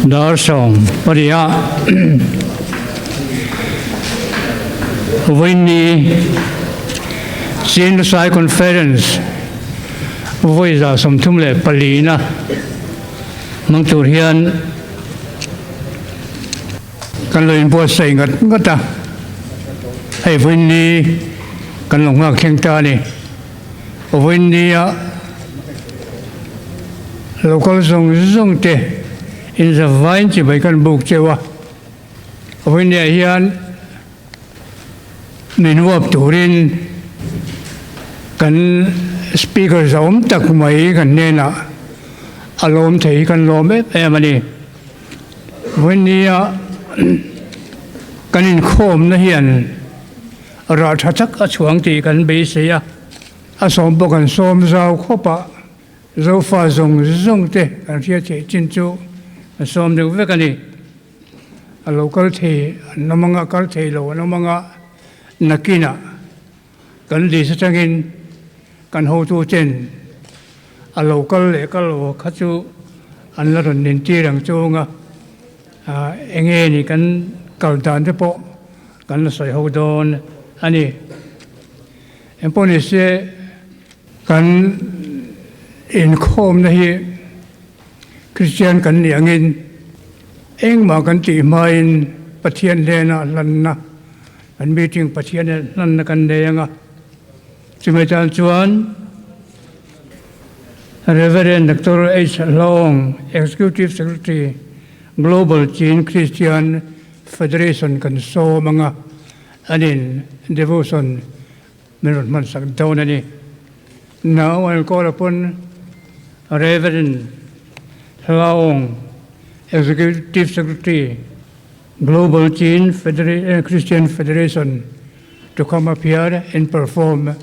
Dar song Paria Winnie Chin-Lushai Conference Vui ra som thum le Palina Mang tur hian kan loin bo sei ngata hei Winnie kan long ngak kheng ta ni Winnie local song te in the vine chỉ bảy căn buộc chewa bên này hiền mình huệp turin kan speaker giống tắc mấy kan nên là alom thấy kan lom em này bên này kan in khom na hiền ra chắc ở chuang thì kan bị gì à xóm bộ kan xóm rau khopa rau pha rong te kan phía chế chín chu xóm được với cái này local thì nó mang cái thì lo nó mang nakina kan đi sang in kan hô tu trên local lệ cái lo khát chu anh là人年纪两周啊anh em này kan cầu đàn thế bộ kan là sợi hậu đòn anh này em bọn này sẽ kan in khom này Christian kan niangin eng ma kan ti main pathian lena lanna kan meeting pathian lanna kan deanga chimaitan chuan Reverend Dr. H. Long, Executive Secretary, Global Chin Christian Federation kan so mga anin devotion meron man sak daw na ni. Now I'll call upon Reverend Long, Executive Secretary, Global Chin Christian Federation, to come up here and perform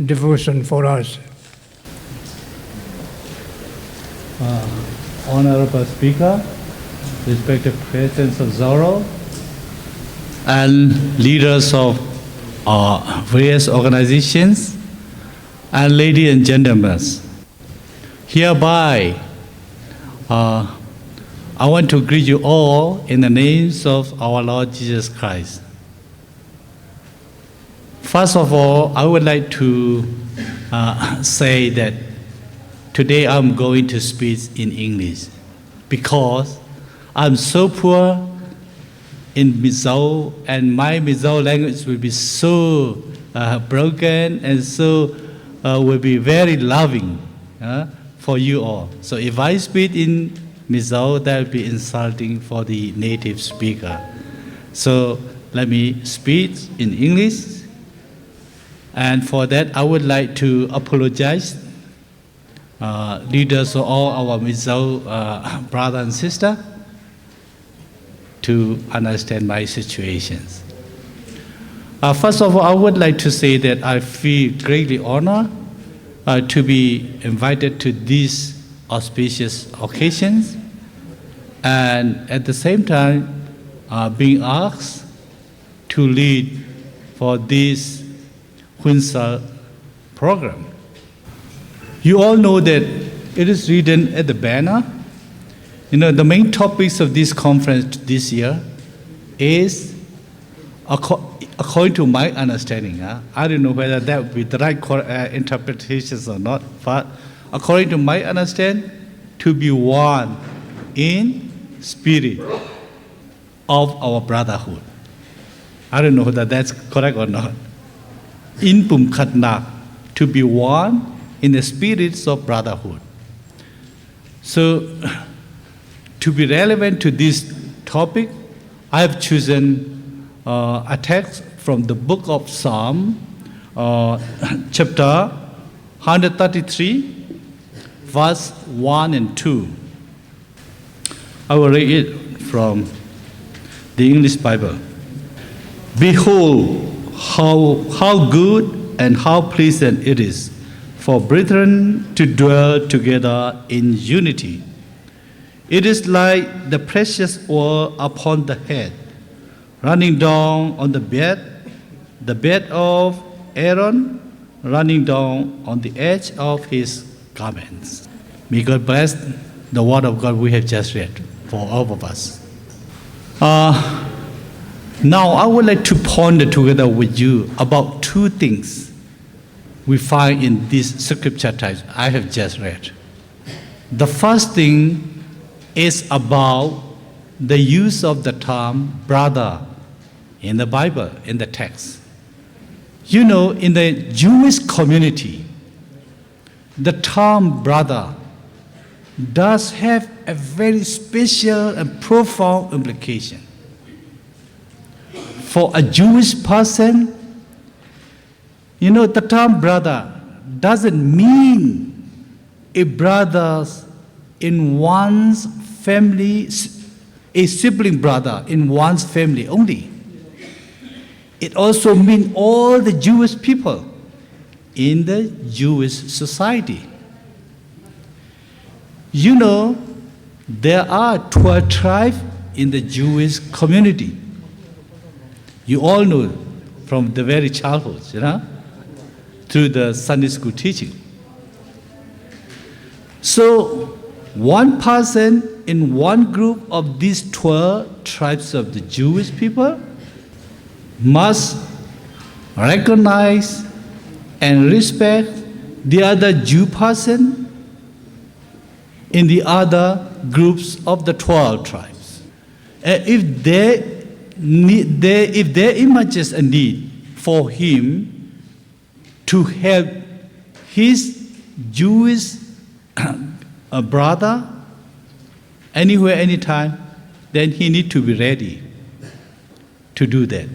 devotion for us. Honorable Speaker, respected Presidents of Zoro, and leaders of various organizations, and ladies and gentlemen, hereby I want to greet you all in the names of our Lord Jesus Christ. First of all, I would like to say that today I'm going to speak in English because I'm so poor in Mizo and my Mizo language will be so broken and so will be very loving for you all. So if I speak in Mizo, that will be insulting for the native speaker. So let me speak in English. And for that, I would like to apologize leaders of all our Mizo brother and sister to understand my situations. First of all, I would like to say that I feel greatly honored to be invited to these auspicious occasions, and at the same time being asked to lead for this Hunsal program. You all know that it is written at the banner. You know, the main topics of this conference this year is, according to my understanding, I don't know whether that would be the right interpretations or not, but according to my understanding, to be one in spirit of our brotherhood. I don't know whether that's correct or not. In Pum Khatnak, to be one in the spirits of brotherhood. So, to be relevant to this topic, I have chosen a text from the book of Psalm, chapter 133, verse 1 and 2. I will read it from the English Bible. Behold, how good and how pleasant it is for brethren to dwell together in unity. It is like the precious oil upon the head, running down on the bed of Aaron, running down on the edge of his garments. May God bless the word of God we have just read for all of us. Now, I would like to ponder together with you about two things we find in this scripture text I have just read. The first thing is about the use of the term brother in the Bible, in the text. You know, in the Jewish community, the term brother does have a very special and profound implication. For a Jewish person, you know, the term brother doesn't mean a brother in one's family, a sibling brother in one's family only. It also means all the Jewish people in the Jewish society. You know, there are 12 tribes in the Jewish community. You all know from the very childhood, you know, through the Sunday school teaching. So, one person in one group of these 12 tribes of the Jewish people must recognize and respect the other Jew person in the other groups of the 12 tribes. And if there emerges a need for him to help his Jewish brother anywhere, anytime, then he needs to be ready to do that.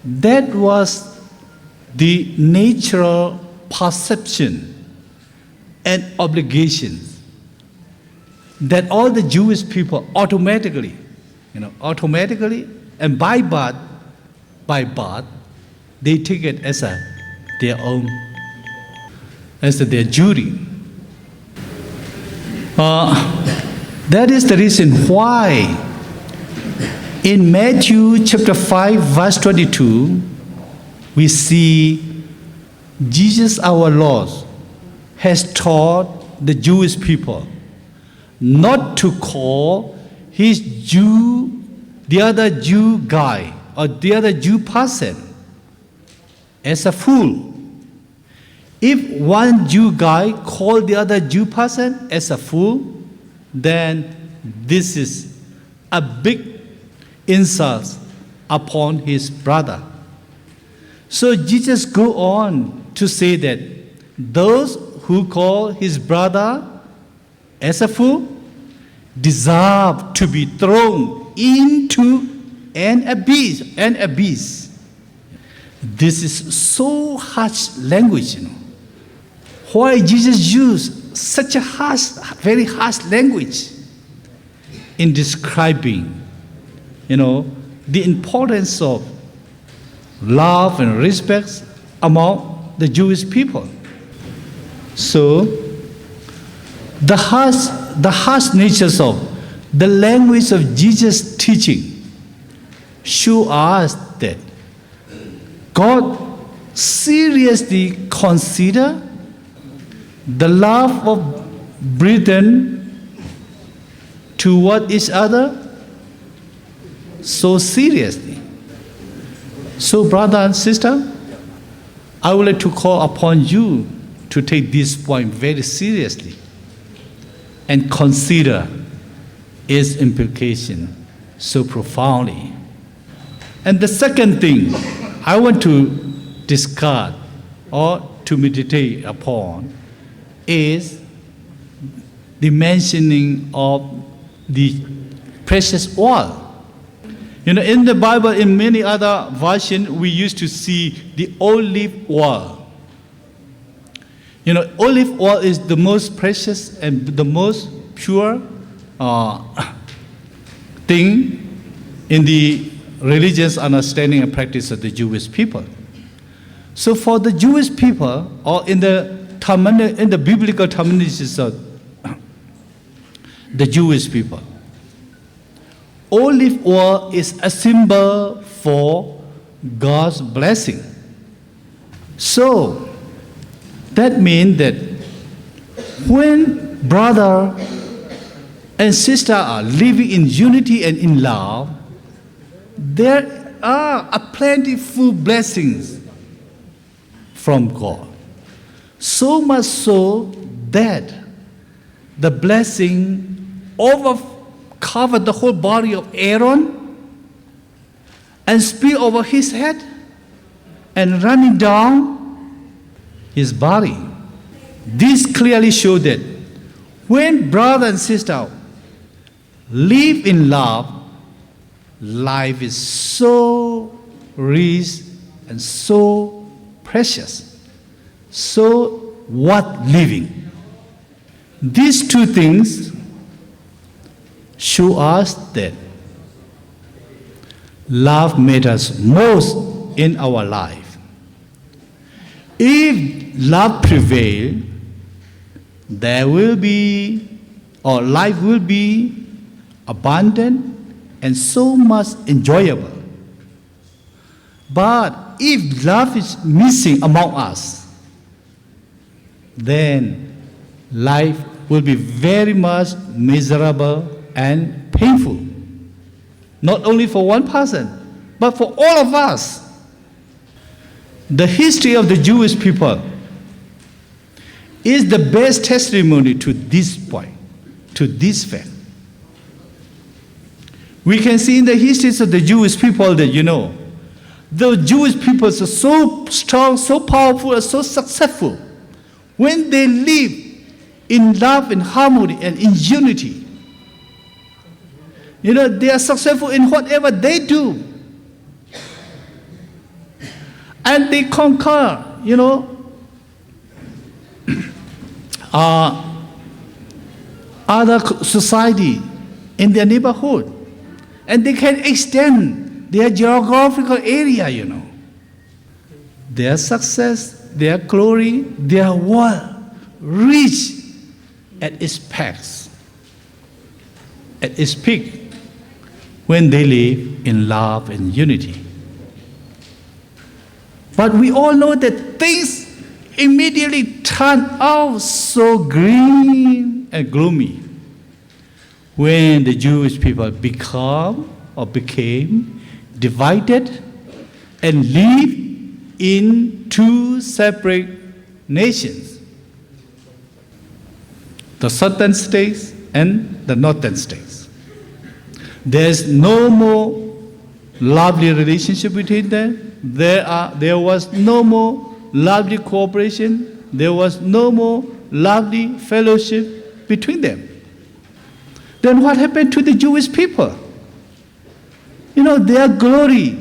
That was the natural perception and obligations that all the Jewish people automatically and by birth, they take it as their own, as their duty. That is the reason why in Matthew chapter 5, verse 22, we see Jesus our Lord has taught the Jewish people not to call the other Jew guy or the other Jew person as a fool. If one Jew guy called the other Jew person as a fool, then this is a big insult upon his brother. So Jesus go on to say that those who call his brother as a fool deserve to be thrown into an abyss. This is so harsh language, you know. Why Jesus used such a very harsh language in describing, you know, the importance of love and respect among the Jewish people. So, the harsh natures of the language of Jesus' teaching show us that God seriously considers the love of brethren toward each other so seriously. So, brother and sister, I would like to call upon you to take this point very seriously and consider its implication so profoundly. And the second thing I want to discuss or to meditate upon is the mentioning of the precious oil. You know, in the Bible, in many other versions, we used to see the olive oil. You know, olive oil is the most precious and the most pure thing in the religious understanding and practice of the Jewish people. So for the Jewish people, or in the biblical terminologies of the Jewish people, olive oil is a symbol for God's blessing. So that means that when brother and sisters are living in unity and in love, there are a plentiful blessings from God. So much so that the blessing covered the whole body of Aaron and spill over his head and running down his body. This clearly shows that when brother and sister live in love, life is so rich and so precious, so worth living. These two things show us that love matters most in our life. If love prevails, there will be, or life will be abundant and so much enjoyable. But if love is missing among us, then life will be very much miserable and painful. Not only for one person, but for all of us. The history of the Jewish people is the best testimony to this point, to this fact. We can see in the histories of the Jewish people that, the Jewish people are so strong, so powerful, and so successful when they live in love and harmony and in unity. They are successful in whatever they do. And they conquer, other society in their neighborhood. And they can extend their geographical area, Their success, their glory, their world reach at its peak when they live in love and unity. But we all know that things immediately turn out so green and gloomy when the Jewish people became divided and live in two separate nations, the southern states and the northern states. There's no more lovely relationship between them. There was no more lovely cooperation. There was no more lovely fellowship between them. Then what happened to the Jewish people? Their glory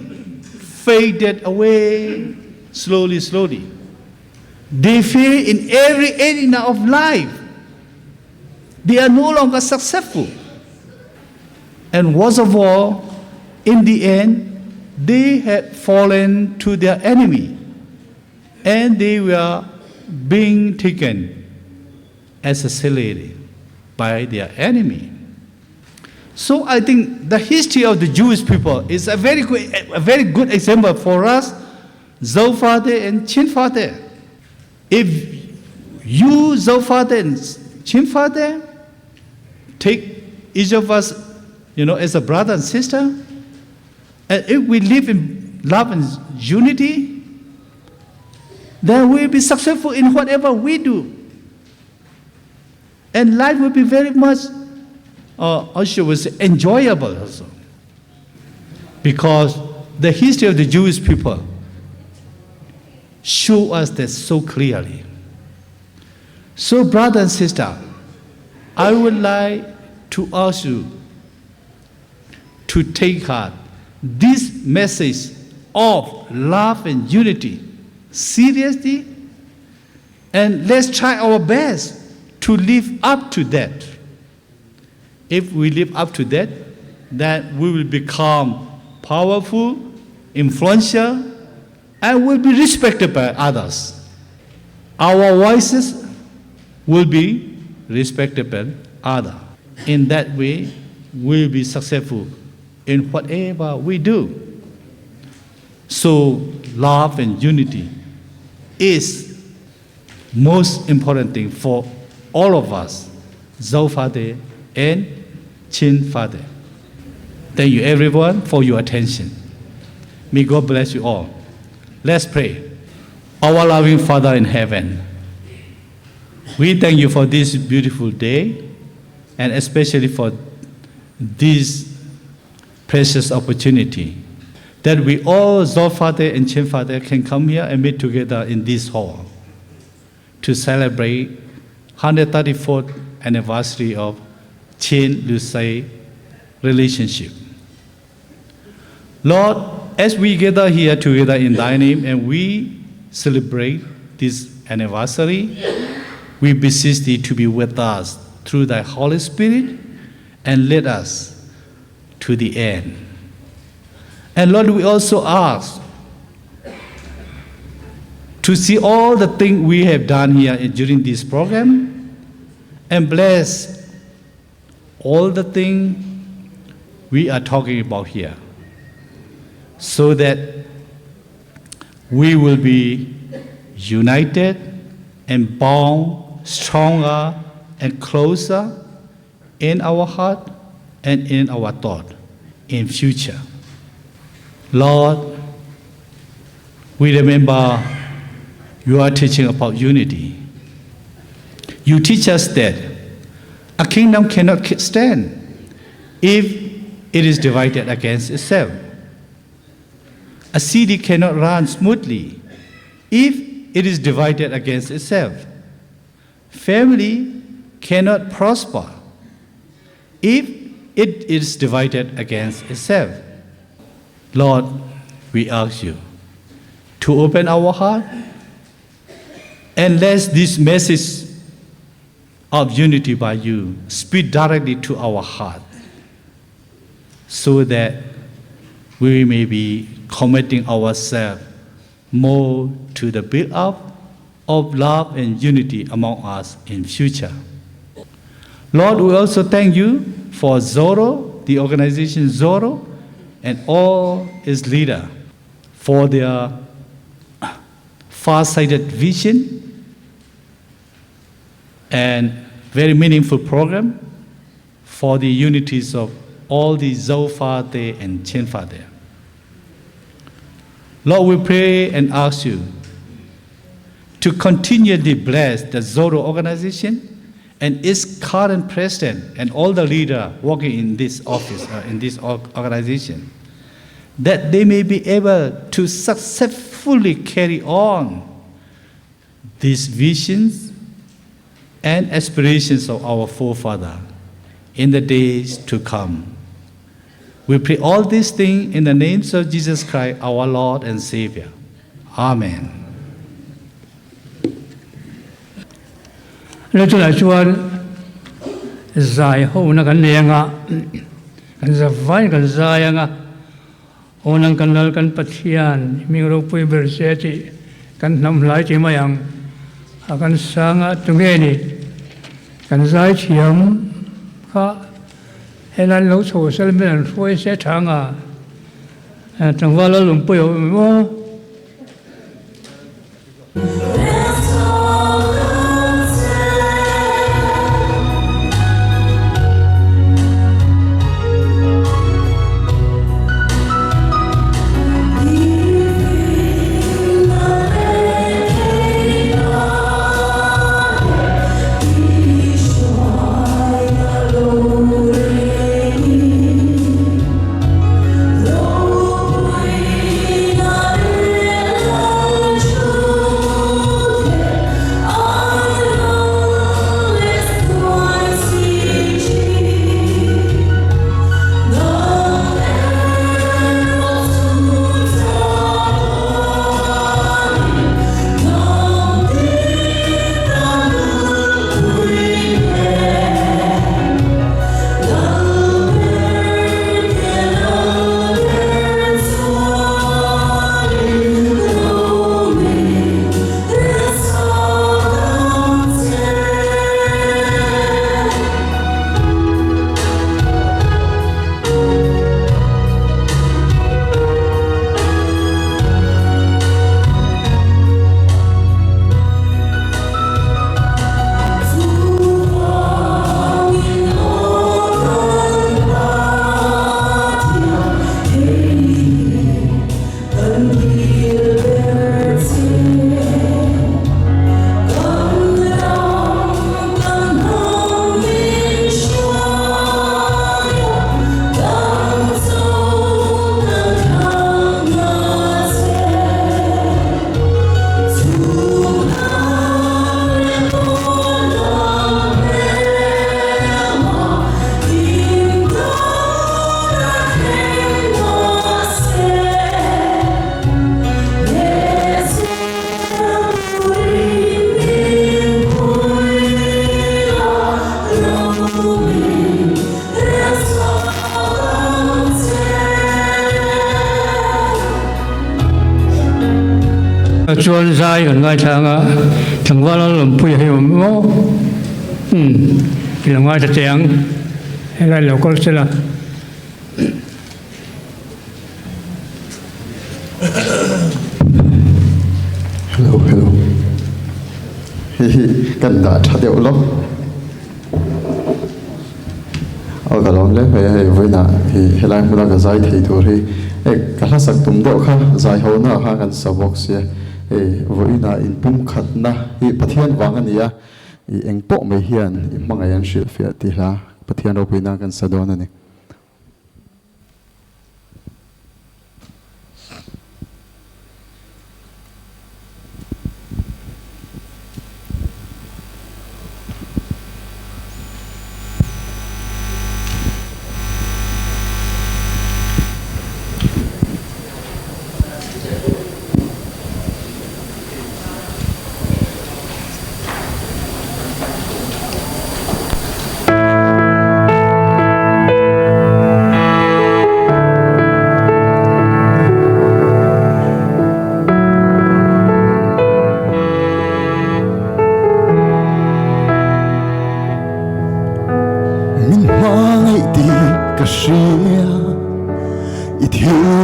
faded away slowly. They fail in every area of life. They are no longer successful. And worst of all, in the end, they had fallen to their enemy, and they were being taken as a slave by their enemy. So I think the history of the Jewish people is a very good example for us, Zophate and Chin-Lushai. If you, Zophate and Chin-Lushai, take each of us, as a brother and sister, and if we live in love and unity, then we'll be successful in whatever we do. And life will be very much, enjoyable also. Because the history of the Jewish people show us that so clearly. So, brother and sister, I would like to ask you to take heart this message of love and unity seriously, and let's try our best to live up to that. If we live up to that, then we will become powerful, influential, and will be respected by others. Our voices will be respected by others. In that way, we'll be successful in whatever we do. So, love and unity is most important thing for all of us, Zophate and Chin Father. Thank you everyone for your attention. May God bless you all. Let's pray. Our loving Father in heaven, we thank you for this beautiful day and especially for this precious opportunity that we all, Zor Father and Chin Father, can come here and meet together in this hall to celebrate 134th anniversary of Chin-Lushai relationship. Lord, as we gather here together in Thy name and we celebrate this anniversary, we beseech Thee to be with us through Thy Holy Spirit and lead us to the end. And Lord, we also ask to see all the things we have done here during this program and bless all the things we are talking about here so that we will be united and bound stronger and closer in our heart and in our thought in future. Lord, we remember your teaching about unity. You teach us that a kingdom cannot stand if it is divided against itself. A city cannot run smoothly if it is divided against itself. Family cannot prosper if it is divided against itself. Lord, we ask you to open our heart and let this message of unity by you speak directly to our heart so that we may be committing ourselves more to the build-up of love and unity among us in future. Lord, we also thank you for Zoro, the organization Zoro, and all its leaders for their far-sighted vision and very meaningful program for the unities of all the Zor Father and Chin Father. Lord, we pray and ask you to continually bless the Zoro organization and its current president and all the leaders working in this office, in this organization, that they may be able to successfully carry on these visions and aspirations of our forefather in the days to come. We pray all these things in the names of Jesus Christ, our Lord and Savior. Amen. 那就来说，在后那个年啊，跟着反跟在样啊，我能跟了跟不天，明路不不写的，跟他们来怎么样？啊，跟上啊，中间呢，跟在前，哈，还来老丑身边说一些长啊，正话了龙不有么？ Lord, Chuan sai gần ngay thằng qua nó làm pui hay mà thì là ngay thật tiếng hay là có sẽ là hello cần đã trả điều lắm ở cái lòng lên về với nè thì hiện nay mình đang giải thì thôi thì cái là sắc tụm độ khác giải hậu na ha kan sa box ya với nè in pum khát na pathian vang anh ya anh po mấy hiền mang anh shil phía thì là pathian đâu với nè kan sa don này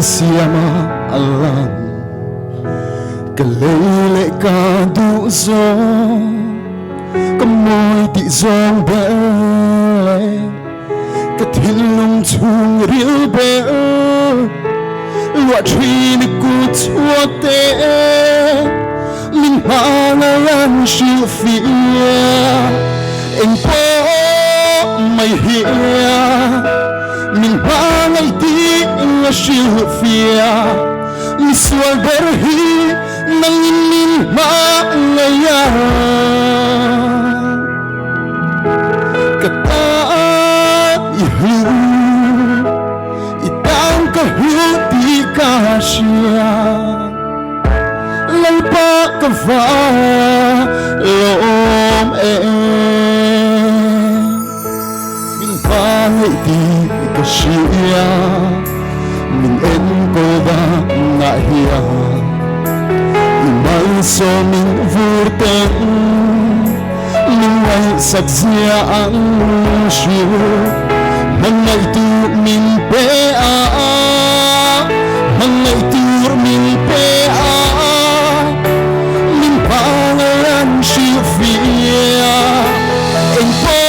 siama alam kalele ka du zo kamoy ti zong bele kathilong chung ril be lua trin ku chuate min halalan shil fia en po mai hia min bangai ti nga shil fia mi sual berhi nang min ma ngaya kata ihu itang kahu ti kasya lalpa kava lom min bangai ti kasya min en ko ba na hiya imal so min vurten min ay saksia ang shiu manay tu min pe a manay tu min pe a min pangalan shiu fia en po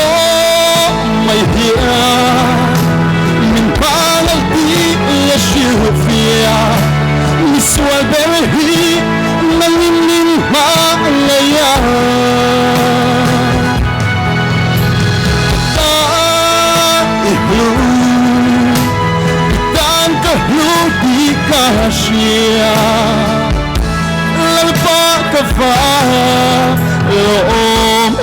may hiya miswal berhi nanginin maalaya ihlu dan kahlu di kasya lalpa kafa loom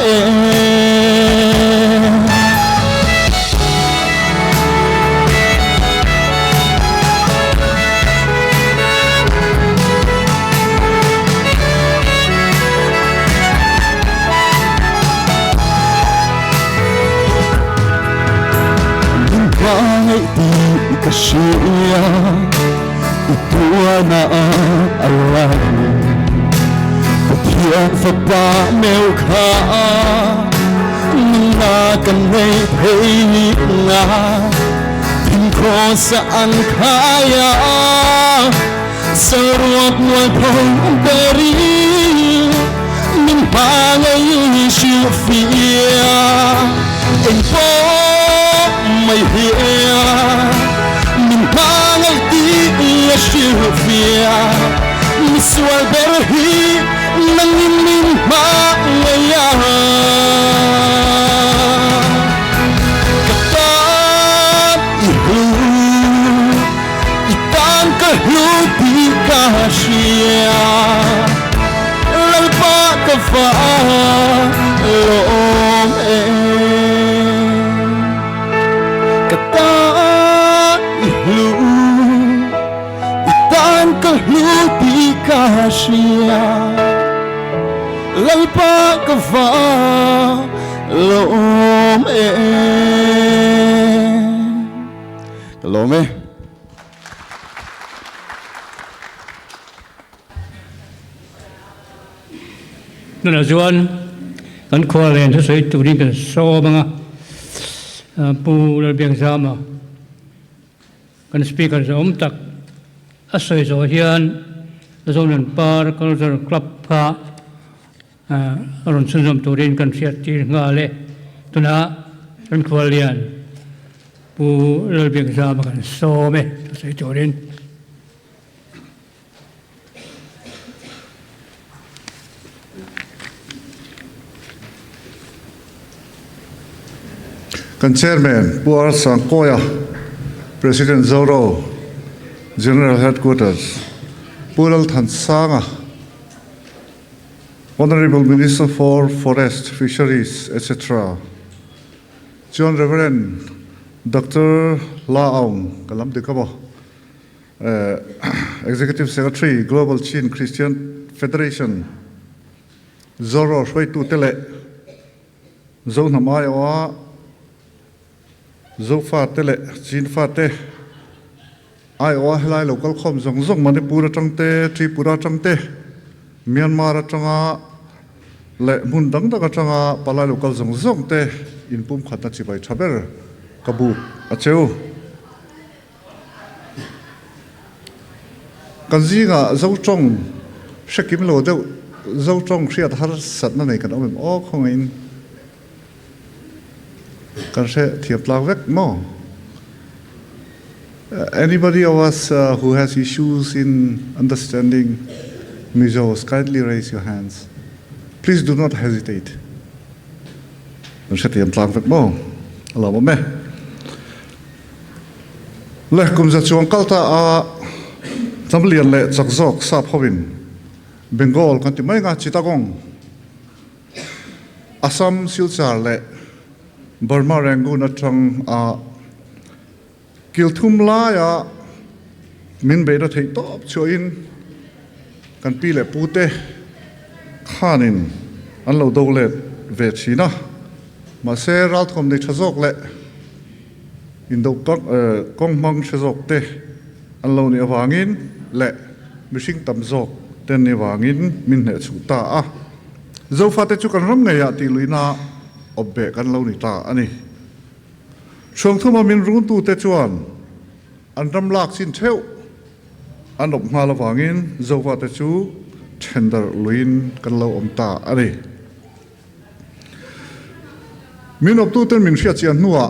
Bangai di kasya itua na alam Patiyan fapa meu ka na kanay pay nga Tingko saan kaya sa ruwag mo pong beri Min bangai siya fia en po may hiya min pangal di iya shilfia miswal berhi nanginin mangaya katan ihlu itan kahlu di kasya lalpa kafa loom kahlu di kasya lalpa kafa loom lo meนั่นแหละส่วนกันขวาเลนที่สวยตัวนี้กันโซ่บ้างอ่ะปูระเบียงซ้ำอ่ะกันสปีกเกอร์จะตักอาศัยโซเชียลแล้วส่งนั้นปาร์ก็จะกลับพาอารมณ์สุนทรตัวนี้กันเสียทีงาเลยตัวน่ะกันขวาเลนปูระเบียงซ้ำกันโซ่ไหมสวยตัวนี้ Kan Chairman, Puar Sangkoya, President Zoro, General Headquarters, Pural Thansanga, Honorable Minister for Forest, Fisheries, etc., John Reverend Dr. Laong, Kalam Dekabo, Executive Secretary, Global Chin Christian Federation, Zoro Shwai Tele, Zonamayawa, Zofa tele, Chin fate, I oa local com zong zong Manipura changte, Tripura changte, Myanmar changa, Le Mundang da changa, Pala local zong zong te, in Pum Khatachi by Chaber, Kabu, Acheu. Kanzinga, Zouchong, Shekim Lo, Zouchong, she had her Satnane, can all come in. Anybody of us who has issues in understanding Mizos, kindly raise your hands. Please do not hesitate. Lekum za chuang kalta a tamlian le chakzok sa phawin Bengal kan ti mai nga chitagong Assam Silchar le Burma Rangoon atang Kilthum la ya min beda thei top choin kan pi le pute khanin an lo do le ve china ma se ral thom ne chazok le in do kong mang chazok te an lo ni awangin le mishing tam zok ten ni wangin min ne chu ta a zo fa te chu kan ram ngai ya ti luina obbe kan lo ni ta ani chong thuma min run tu te chuan an ram lak sin theu an op ma la wangin zo fa te chu tender luin kan lo om ta ani min op tu ten min ria chian nuwa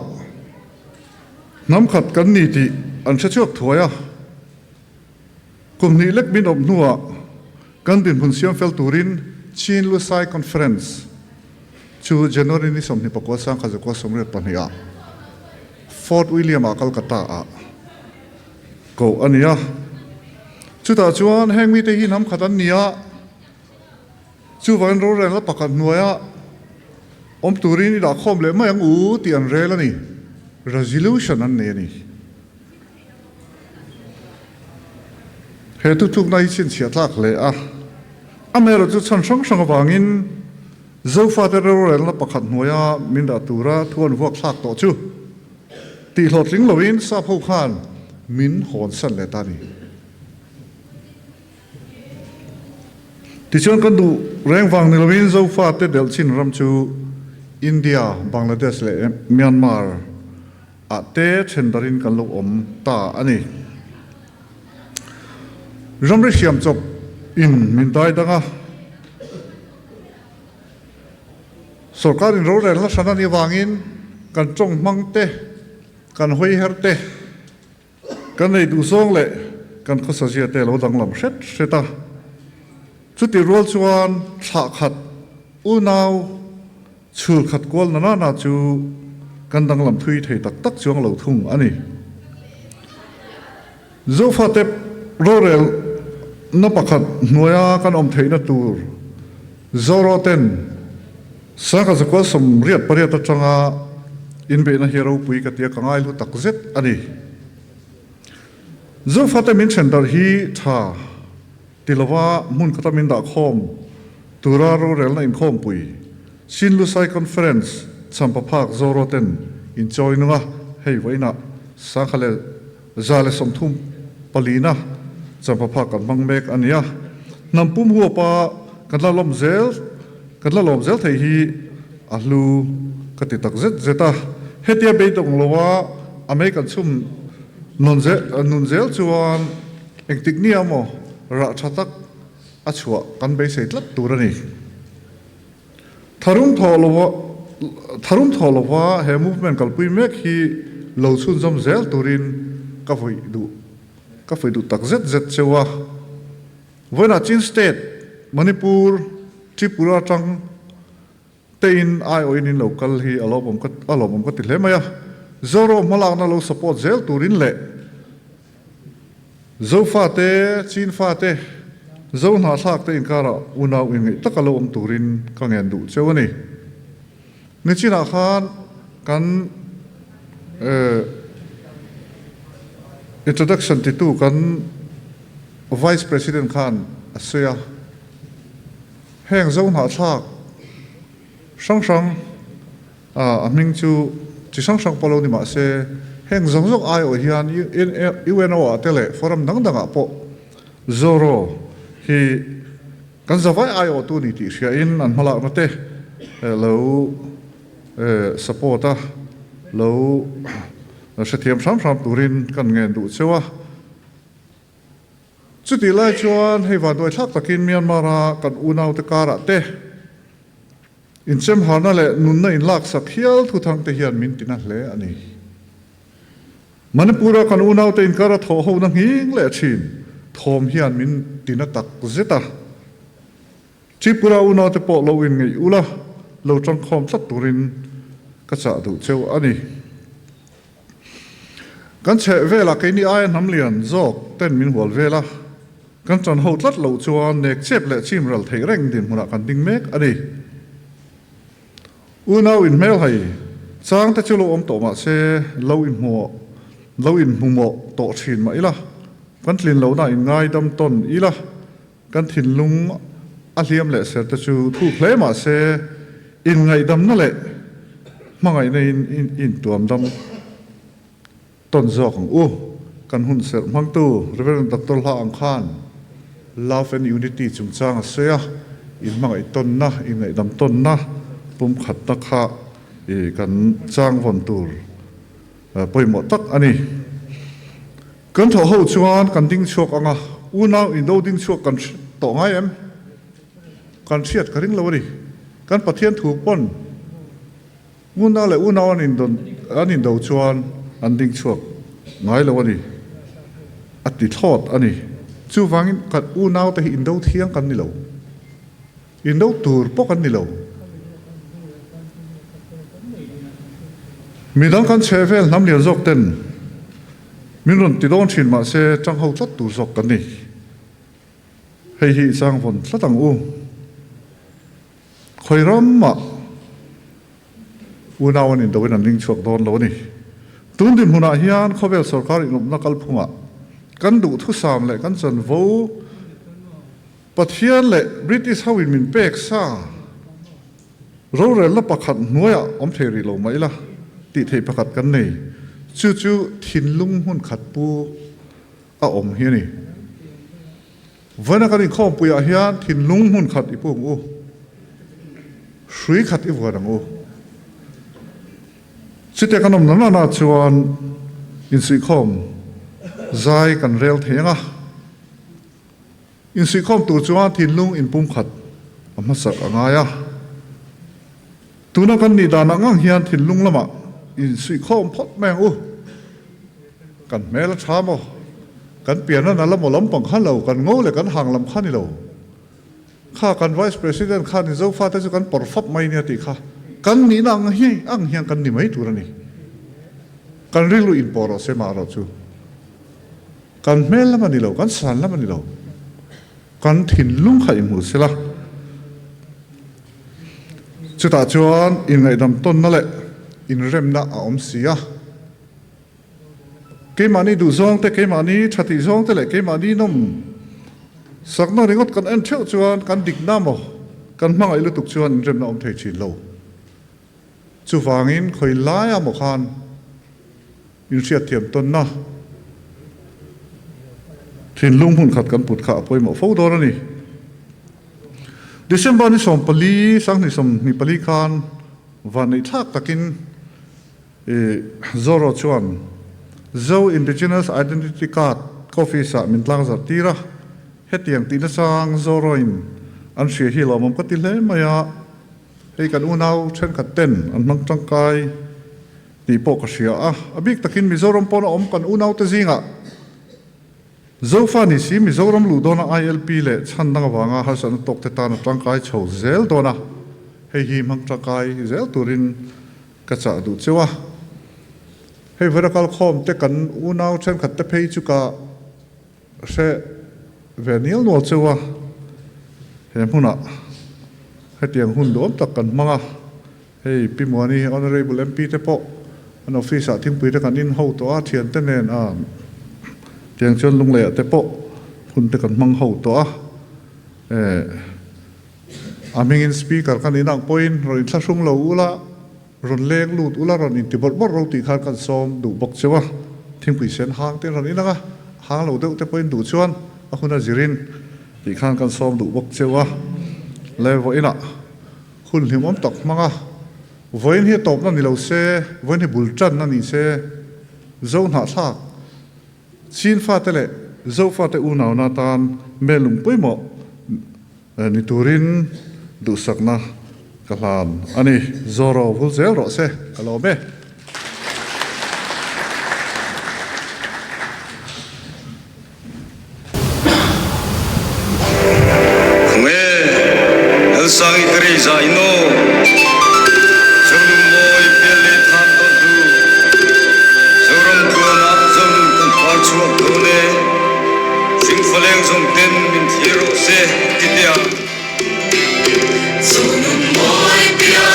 nam khat kan ni ti an che chuak thoya kum ni lek min op nuwa kan din phun siam fel turin Chin-Lushai conference chu January ni somni pakwa sang khaja ko somre pania Fort William a Calcutta a ko ania chu ta chuan heng mi te hi nam khatan nia chu van ro ren la pakat nuaya om turin ni da khom le ma yang u ti an rel ani resolution an ne ni he tu tuk nai chin chia tlak le a amero chu chan sang sang wangin zo fa te ro ren la pakhat nuaya min da tura thuan wak thak to chu ti hlot ling lovin sa pho khan min hon san le ta ni ti chuan kan du reng wang ni lovin zo fa te del chin ram chu India Bangladesh le Myanmar a te thendarin kan lo om ta ani ramre siam chop in min dai danga sarkarin ro ren la sanani wangin kan chong mangte kan hoi herte kan nei du song le kan khosasia te lo dang lam set seta chuti rol chuan tha khat u naw chul khat kol na na chu kan dang lam thui thei tak tak chuang lo thung ani zo fa te ro rel na pakhat noya kan om theina tur zoro ten saka zakwa som riat pariat atanga inbe na hero pui ka tia kangai lu tak zet ani zo fata min center hi tha tilawa mun kata min da khom turaro rel na in khom pui Chin-Lushai conference champa phak zoro ten in join nga hei waina sakhale zale som thum palina champapha kan mangmek ania nampum huwa pa kan la lom zel thei hi ahlu kati tak zeta hetia beitong lowa amei kan chum nun zel chuan engtik ni amo ra thatak achua kan be seitlat turani tharum tholowa he movement kalpui mek hi lo chun jom zel turin ka foi du tak zet chewa voina Chin state Manipur Tripura tang tein ai oin in local hi alobom ka tilhemaya zoro malak na lo support zel turin le zo fa te Chin fa te zo na thak te inkara unaw ingi takalo om turin kangen du chewani ni China khan kan introduction titu kan vice president khan asya heng zo na thak sang aming chu chi sang polo ni ma se heng zong ai o hian UNO atele forum dang po zoro hi kan zawai ai o tu ni ti sia in an hala na te lo support a lo sathiam sam turin kan ngen du chewa chuti lai chuan hei van doi thak takin Myanmar kan unaw te kara te in chem hana le nun na in lak sak hial thu thang te hian min tina hle ani Manipura kan unaw te in kara tho ho na hing le chin thom hian min tina tak zeta Tripura unaw te po lo in ngai ula lo tang khom tlat turin ka cha du cheu ani kan che vela ke ni ai nam lian zok ten min hol vela kan chan ho tlat lo chuan nek chep le chim ral thei reng din huna kan ding mek ani unaw in mel hai chang ta chulo om to ma se lo in mo to thin ma ila kan tlin lo na in ngai dam ton ila kan thin lung a hliam le ser ta chu thu hle ma se in ngai dam na le mangai na in tuam dam ton zok ang kan hun ser mang tu Reverend Dr. Ha Ang Khan Love and Unity chung chang sia in mangai ton na in ngai dam ton na pum khat na kha kan chang von tur poimo tak ani kan tho ho chuan kan ding chuak anga unaw in do ding chuak kan to ngai em kan thiat karing lo ri kan pathian thu pon unaw le unaw anin do chuan an ding chuak ngai lo ani ati thot ani chu wangin kat unaw te in do thiang kan ni lo in do tur po kan ni lo midang kan chevel nam lian zok ten min ron ti don thin ma se chang ho tlat tu zok kan ni hei hi chang von tlatang khoiram ma unaw an in do an ding chuak don lo ni tun dim huna hian khovel sarkar in na kal phunga kan du thu sam le kan chan vo pathian le British how in min pek sa ro re la pakhat noya om theri lo mai la ti thei pakhat kan nei chu thin lung hun khat pu a om hi ni vana kan khom puya hian thin lung hun khat ipung shui khat i wadang Site kanom na chuan in si khom zai kan rel thenga in si khom tu chuan thin lung in pum khat amma sak angaya tuna kan ni dana ngang hian thin lung lama in si khom phot meng kan mel thamo kan piana na lam lam pang khan lo kan ngo le kan hang lam khan ni lo kha kan vice president khan ni zo fa ta chu kan por fap mai ni ti kha kan ni na ang hiang kan ni mai turani kan rilu in poro se ma ro chu kan mel lama ni lo kan san lama ni lo kan thin lung khai mu sela chu ta chuan in ngai dam ton na le in rem na a om sia ke mani du zong te ke mani thati zong te le ke mani nom sakna ringot kan en theu chuan kan dik na mo kan mangai lu tuk chuan in rem na om thei chin lo chu wangin khoi lai a mo khan in riat thiam ton na thiên lung hun khat kan put kha poi mo fo dor ani December ni som pali sang ni som ni pali khan van nei thak takin zoro chuan zo indigenous identity card coffee sa min tlang za tira hetiang ti na sang zoro in an hria hi lomam ka ti hle maya hei kan unau chen khat ten an mang tangkai ti po ka hria a abik takin mizoram pon om kan unau te zinga zofa ni si mizoram lu dona ILP le chan dang wanga ha san tok te ta na tangkai chho zel dona hei hi mang tangkai zel turin ka cha du chewa hei vertical khom te kan unau chen khat te phei chu ka se venil no chewa he huna hetiang hun dom tak kan manga hei pimwani honorable MP te po an office a thingpui te kan in ho to a thian te nen a tiang chon lung le te po hun te kan mang ho to a aming in speaker kan inang point ro in thlasung lo ula ron leng lut ula ron in tibor bor ro ti khan kan som du bok chewa thingpui sen hang te ron inanga hang lo de te point du chuan a khuna zirin ti khan kan som du bok chewa levo ina hun hlimom tok manga voin hi top na ni lo se voin hi bulchan na ni se zo na thak chin fa te le zo fa te unau na tan melung poimo ni turin du sakna kalan ani zoro vul zel ro se alo be sang Teresa ino sebelum boy pilih tanto tu sebelum gua nak sebelum tempat suap done sing faleng song ten min hero se kita sebelum boy pilih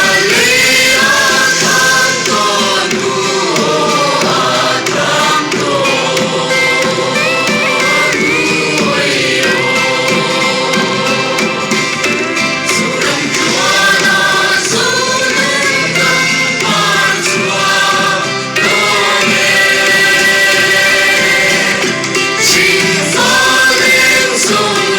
tanto tu so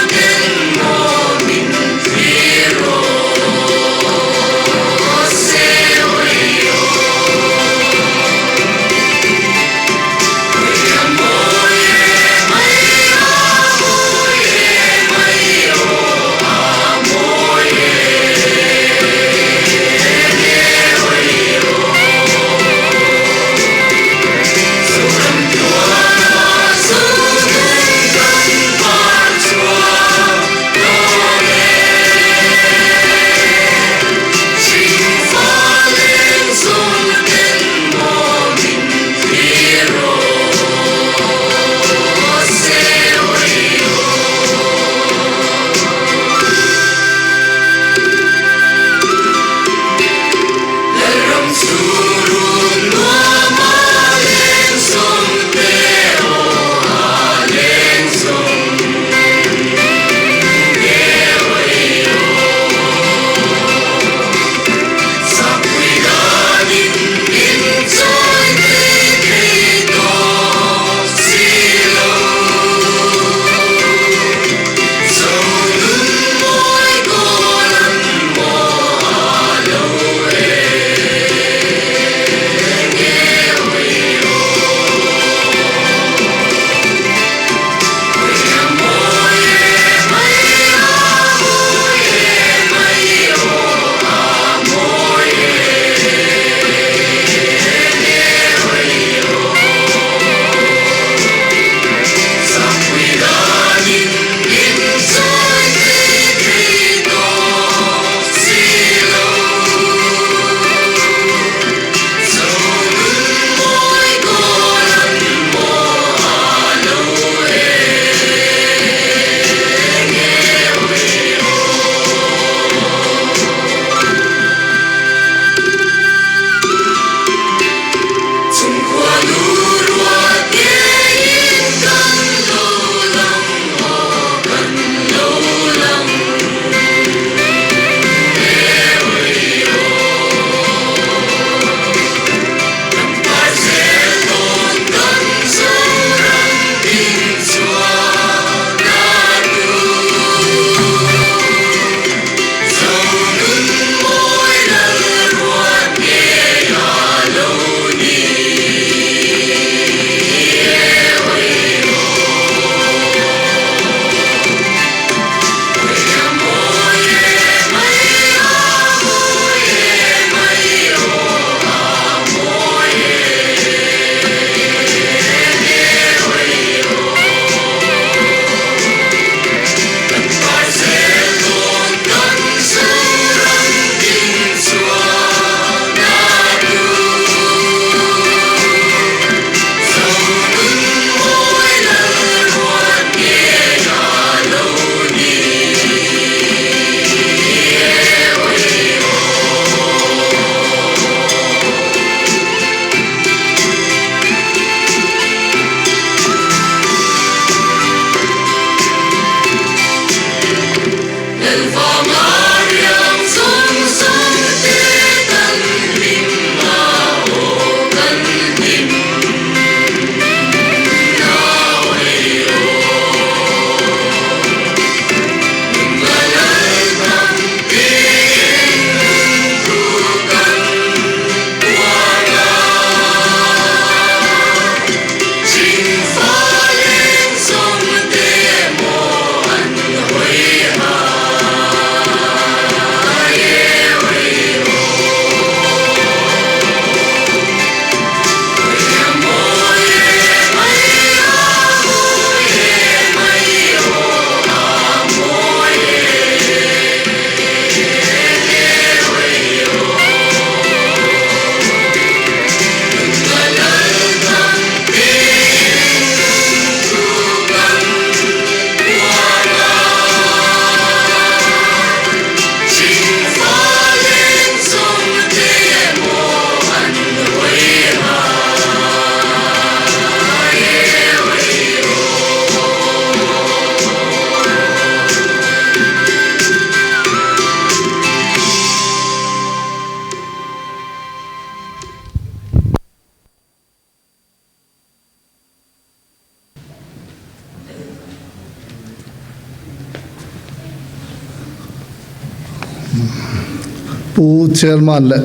pu chairman le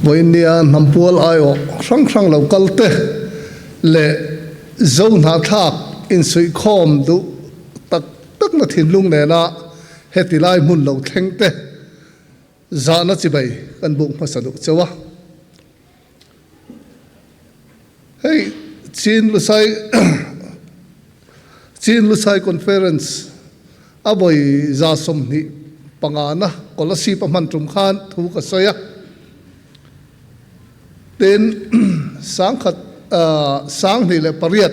Voinia Hmanpui ayo sang local te le zone ha thak in sui khom du tak na thin lung ne na hetilai mun lo thleng te za na chi bai kan bung phasadu chawa hey Chin-Lushai conference aboi za som ni pangana kolasi paman trum khan thu ka soya ten sang ni le pariat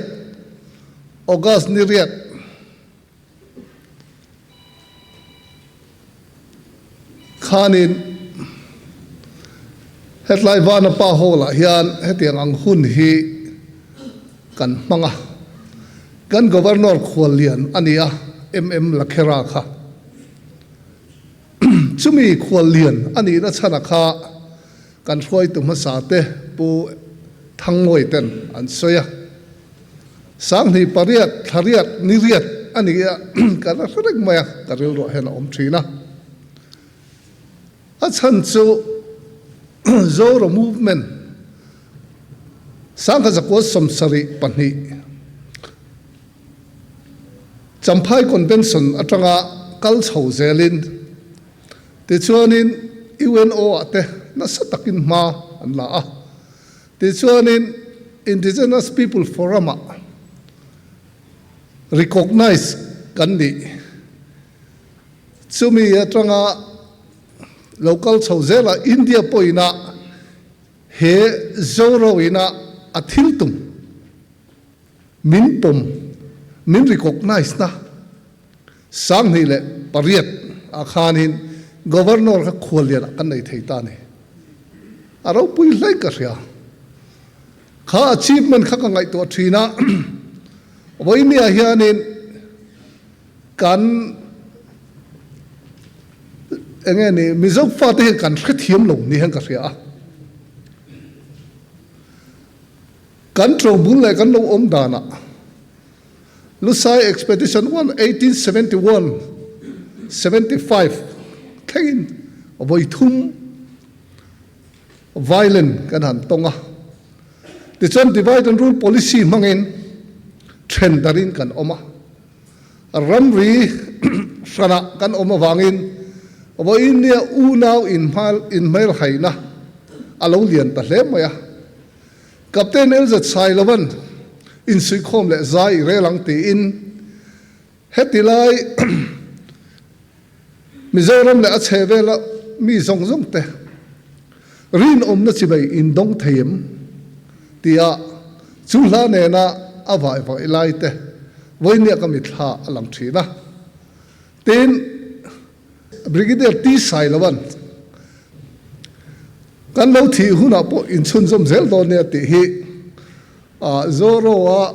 August ni riat khanin hetlai vana pa hola hian hetiang ang hun hi kan manga kan governor khwalian ania lakhera kha chumi khwalian ani na chana kha kan hroi tu ma sa te pu thangoi ten an soya sang ni pariat thariat niriat ania kan rek maya karil ro hen om thina a chan chu zoro movement sang ka zakwa somsari panhi champhai convention atanga kal chho zelin te chuanin UNO ate na satakin ma an la a te chuanin indigenous people forum recognize kan ni chumi atanga local chho zela India poina he zoro ina athiltum min pom min recognize na sang ni le pariat akhanin governor ka kholian kan nei theita ne aro pui lai ka ria kha achievement kha ka ngai to thina voini a hianin kan engeni mizok fa te kan thiam lo ni han ka ria kan tro bul le kan lo om dana Lusai expedition 1871-75 thain voi thum violent kan han tonga the chon divide and rule policy mangin trend darin kan oma ramri sana kan oma wangin voi nia u now in mail haina alo lian ta hle maya captain elzat sailawan in sui khom le zai re lang ti in hetilai mizoram le achevela mi zong te rin na chibai in dong theim tia chula ne na avai vai lai te voinia ka mitha alang thina tin brigadier T sailawan kan lo thi huna po in chun zom zel do ne ti hi zoro a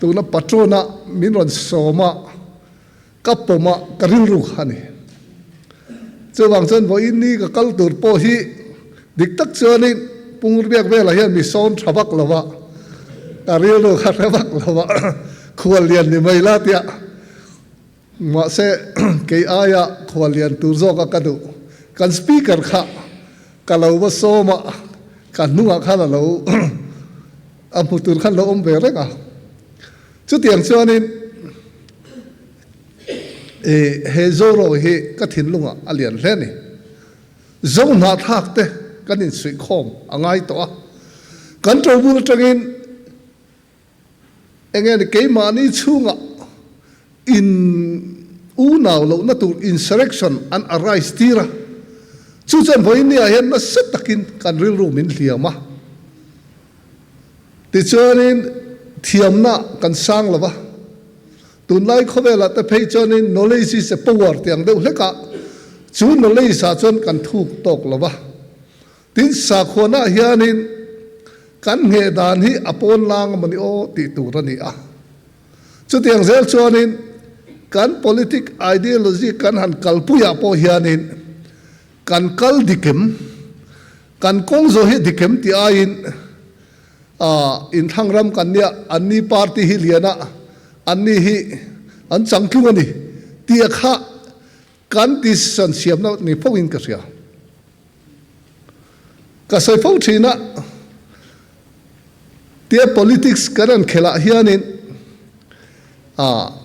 tuna patrona minron soma kapoma karilru khani chuwang chen vo inni ka kaltur po hi diktak chani pungriak vela hian mi son thabak lawa karilru khathabak lawa khwalian ni maila tia ma se ke aya khwalian turzo ka kadu kan speaker kha kalawa soma kanunga khala lo amutur khan lo om bereka chu tiang chuanin he zoro he ka thin lunga alian hle ni zong na thak te kan in sui khom angai to kan tro bul tangin engen ke mani chunga in u naw lo na tur insurrection an arise tira chu chan voini a hen na setakin kan ril ru min hliama ti chuanin thiamna kan sang lova tunlai khowela te phei chuanin knowledge is a power tiang deuh hleka chu knowledge sa chuan kan thuk tok lova tin sa khona hianin kan nge dan hi apon lang mani o ti turani a chu tiang zel chuanin kan politic ideology kan han kalpuya po hianin kan kal dikem kan kongzo hi dikem ti ain in thangram kan nia anni party hi liana anni hi an changkung ani tia kha kan decision siam no ni phawin ka ria ka soi phau thina tia politics karan khela hianin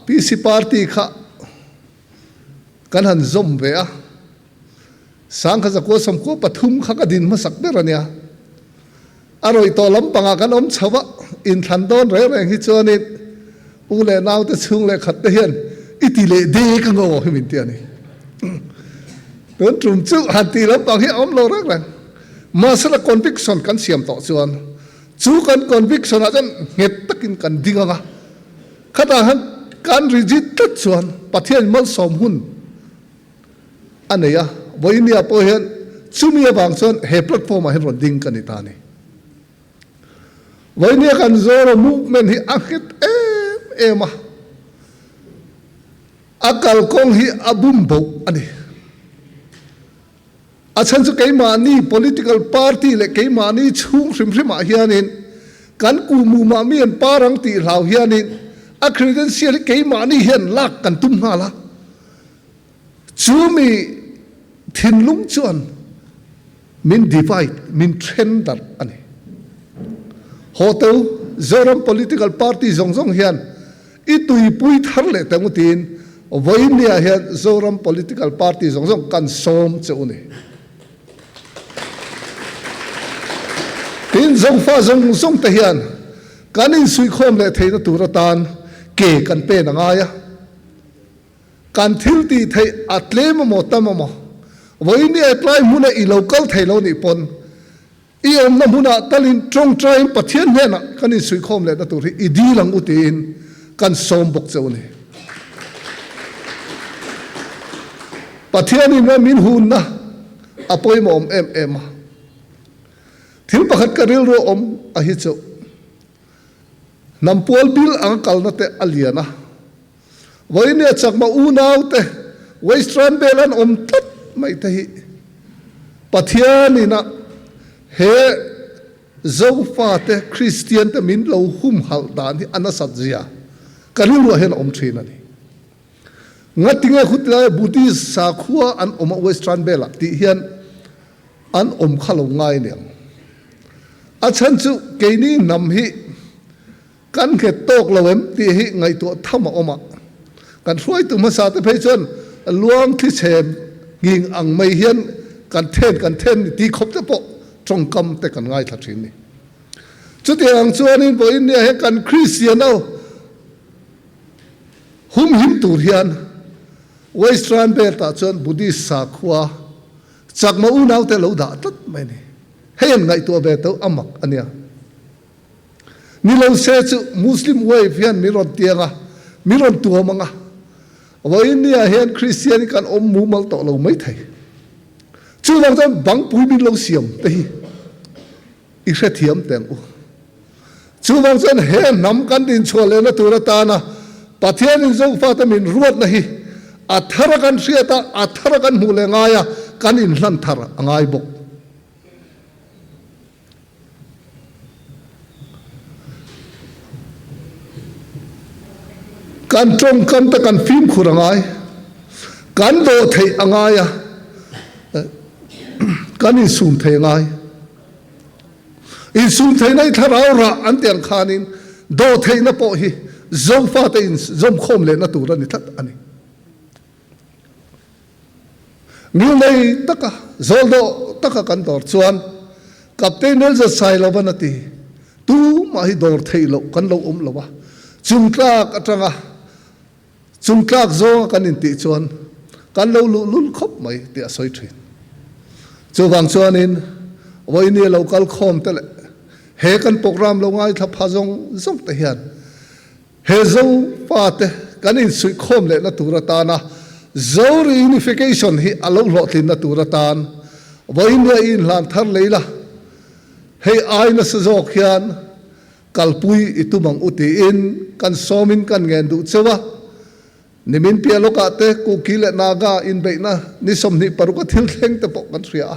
PC party kha kan han zom ve a sang kha ko sam ko pathum kha ka din ma sak ne rania aroi to lampanga kan om chawa in than don re reng hi chonin ule naw te chung le khat te hian itile de ka ngo hi min tia ni don trum chu hati lampang hi om lo rak rang masala conviction kan siam to chuan chu kan conviction a jan nget takin kan dinga nga khata han kan rigid ta chuan pathian mal som hun aneya boinia po hian chumia bang chuan he platform a hen ron ding kan itani boinia kan zoro movement hi akhit ema akal kong hi abum bo ani achan chu keimani political party le keimani chung hrim a hianin kan ku mu ma mian parang ti hlau hianin a credential keimani hian lak kan tum hala chumi thinlung chuan min divide min trender ani hotel zoram political party zong hian itui pui thar le tangutin voinia hian zoram political party zong kan som chuni tin zong fa zong te hian kanin sui khom le theina turatan ke kan pe na nga ya kan thil ti thei atlem mo tamamo voini apply muna I local thailo ni pon I om na muna talin trong train pathian hena kanin sui khom le na tur I di lang utin kan som bok chone pathian in min hun na apoi mom em thil pakhat ka ril ro om a hi chu nampol bil ang kalna te aliana voine chakma unaw te western belan om tat mai te hi pathianina he zofa te christian te min lo hum hal dan hi anasatjia kalil ro hen om thina ni ngatinga khutla buddhist sakhua an om western bela ti hian an om khalo ngai ne achan chu keini nam hi kan khe tok lowem ti hi ngai to thama oma kan hroi tu ma sa te phei chon luang thi chem ging ang mai hian kan then ti khop te po trong kam te kan ngai tha thin ni chu ti ang chuan in boin ne he kan christian no hum him tur hian western beta chon buddhist sakhua chakma u nau te lo da tat mai ni hen ngai to be to amak ania ni lo se chu muslim way fian mi ron tianga mi ron tu manga voinia hian christian kan om mu mal to lo mai thai chu lang jam bang pui min lo siam te hi I hre thiam teng u chu lang jan he nam kan din chole na tu ra ta na pathian in zo fa ta min ruat na hi athara kan hriata athara kan mu le ngaya kan in hlan thar angai bok kan trong kam ta kan phim khurangai kan do thei angaya kan in sum thei ngai in sum thei nai tharau ra an tiang khanin do thei na po hi zom fa te in zom khom le na tur ani that ani ngil nei taka zoldo taka kan dor chuan captain el za sai lo banati tu ma hi dor thei lo kan lo lo wa chung tlak atanga chung tlak zo kan in ti chuan kan lo lul khop mai ti a soi thin chu wang chuan in voini local khom te le he kan program lo ngai tha phajong zong te hian he zo pa te kan in sui khom le na tura ta na zo reunification hi alo lo tin na tura tan voini in lan thar leila he ai na sa zo khian kalpui itumang uti in kan somin kan ngen du chewa nimin pialo ka te ku kile naga in beina ni somni paruka thil thleng te po kan thria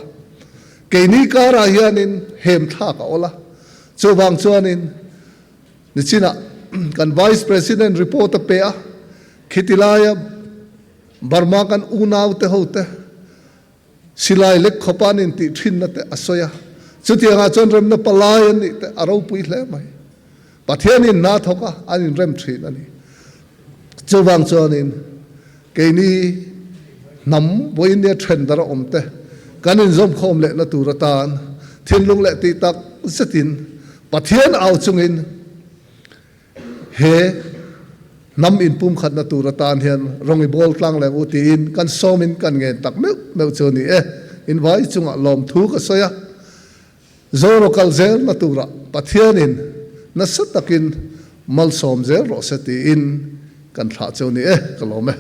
keini kara hianin hem tha ka ola chuwang chuanin ni china kan vice president report pe a khitilaya Burma kan unaw te hote silai lek khopanin ti thin na te asoya chutia nga chon rem na palayan ni te aro pui hle mai pathian in na thoka anin rem thin ani chuwang chonin keini nam boin ne trend dar omte kanin zom khom le na turatan thinlung le ti tak zatin pathian au chungin he nam in pum khat na turatan hian rongi bol tlang le uti in kan somin kan nge tak meu choni in vai chunga lom thu ka soya zoro kal zel na tura pathian in na satakin mal som zel ro sati in kan tha choni kalome